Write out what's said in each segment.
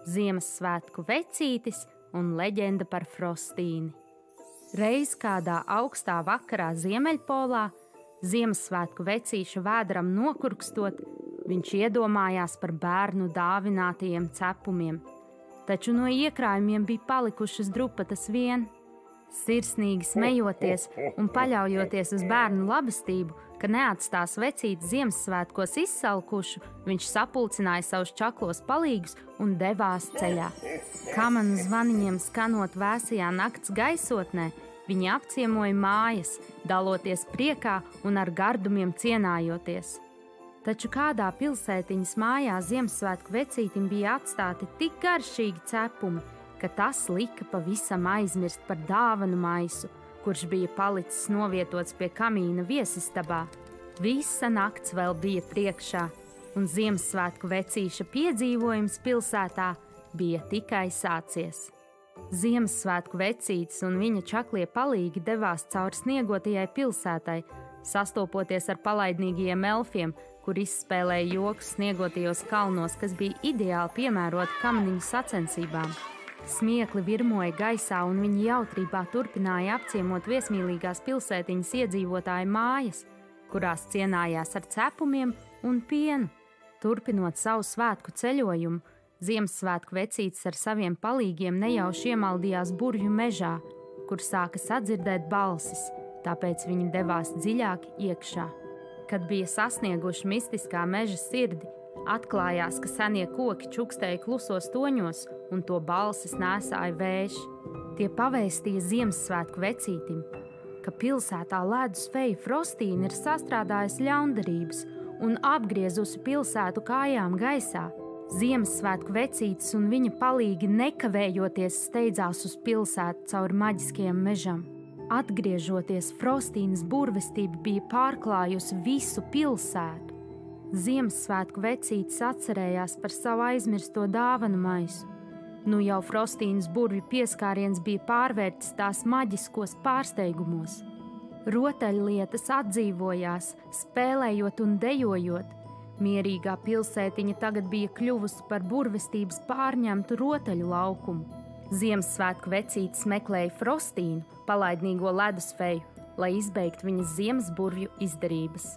Ziemassvētku vecītis un leģenda par Frostīni. Reiz kādā augstā vakarā Ziemeļpolā, Ziemassvētku vecīša vēderam nokurkstot, viņš iedomājās par bērnu dāvinātajiem cepumiem, taču no iekrājumiem bija palikušas drupatas vien. Sirsnīgi smejoties un paļaujoties uz bērnu labestību, ka neatstās vecīti Ziemassvētkos izsalkušu, viņš sapulcināja savus čaklos palīgus un devās ceļā. Kamanu zvaniņiem skanot vēsajā nakts gaisotnē, viņi apciemoja mājas, daloties priekā un ar gardumiem cienājoties. Taču kādā pilsētiņas mājā Ziemassvētku vecītim bija atstāti tik garšīgi cepumi, ka tas lika pavisam aizmirst par dāvanu maisu, kurš bija palicis novietots pie kamīna viesistabā. Visa nakts vēl bija priekšā, un Ziemassvētku vecīša piedzīvojums pilsētā bija tikai sācies. Ziemassvētku vecītis un viņa čaklie palīgi devās cauri sniegotajai pilsētai, sastopoties ar palaidnīgajiem elfiem, kur izspēlēja joks sniegotajos kalnos, kas bija ideāli piemēroti kamaniņu sacensībām. Smiekli virmoja gaisā, un viņi jautrībā turpināja apciemot viesmīlīgās pilsētiņas iedzīvotāju mājas, kurās cienājās ar cepumiem un pienu. Turpinot savu svētku ceļojumu, Ziemassvētku vecītis ar saviem palīgiem nejauši iemaldījās burvju mežā, kur sāka sadzirdēt balsis, tāpēc viņi devās dziļāk iekšā. Kad bija sasnieguši mistiskā meža sirdi, atklājās, ka senie koki čukstēja klusos toņos, un to balsis nēsāja vējš. Tie pavēstīja Ziemassvētku vecītim, ka pilsētā ledus feja Frostīna ir sastrādājusi ļaundarības un apgriezusi pilsētu kājām gaisā. Ziemassvētku vecītis un viņa palīgi nekavējoties steidzās uz pilsētu cauri maģiskajam mežam. Atgriežoties, Frostīnas burvestība bija pārklājusi visu pilsētu. Ziemassvētku vecītis atcerējās par savu aizmirsto dāvanu maisu. Nu jau Frostīnas burvju pieskāriens bija pārvērtis tās maģiskos pārsteigumos. Rotaļlietas atdzīvojās, spēlējot un dejojot. Mierīgā pilsētiņa tagad bija kļuvusi par burvestības pārņemtu rotaļu laukumu. Ziemassvētku vecītis meklēja Frostīnu, palaidnīgo ledusfeju, lai izbeigtu viņas ziemesburvju izdarības.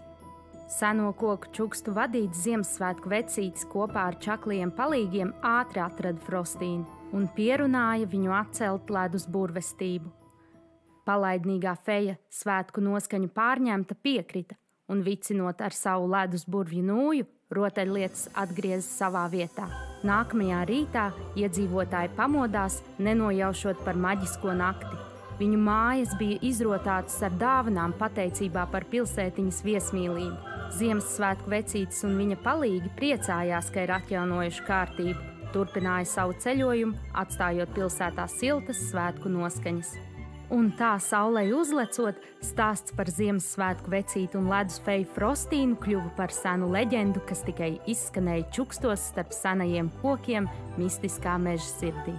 Seno koku čukstu vadīts Ziemassvētku vecītis kopā ar čakliem palīgiem ātri atrada Frostīnu un pierunāja viņu atcelt ledus burvestību. Palaidnīgā feja svētku noskaņu pārņemta piekrita un vicinot ar savu ledus burvju nūju, rotaļlietas atgriezas savā vietā. Nākamajā rītā iedzīvotāji pamodās, nenojaušot par maģisko nakti. Viņu mājas bija izrotātas ar dāvanām pateicībā par pilsētiņas viesmīlību. Ziemassvētku vecītis un viņa palīgi priecājās, ka ir atjaunojuši kārtību, turpināja savu ceļojumu, atstājot pilsētā siltas svētku noskaņas. Un tā saulei uzlecot, stāsts par Ziemassvētku vecīti un ledusfeju Frostīnu kļuva par senu leģendu, kas tikai izskanēja čukstos starp senajiem kokiem mistiskā meža sirdī.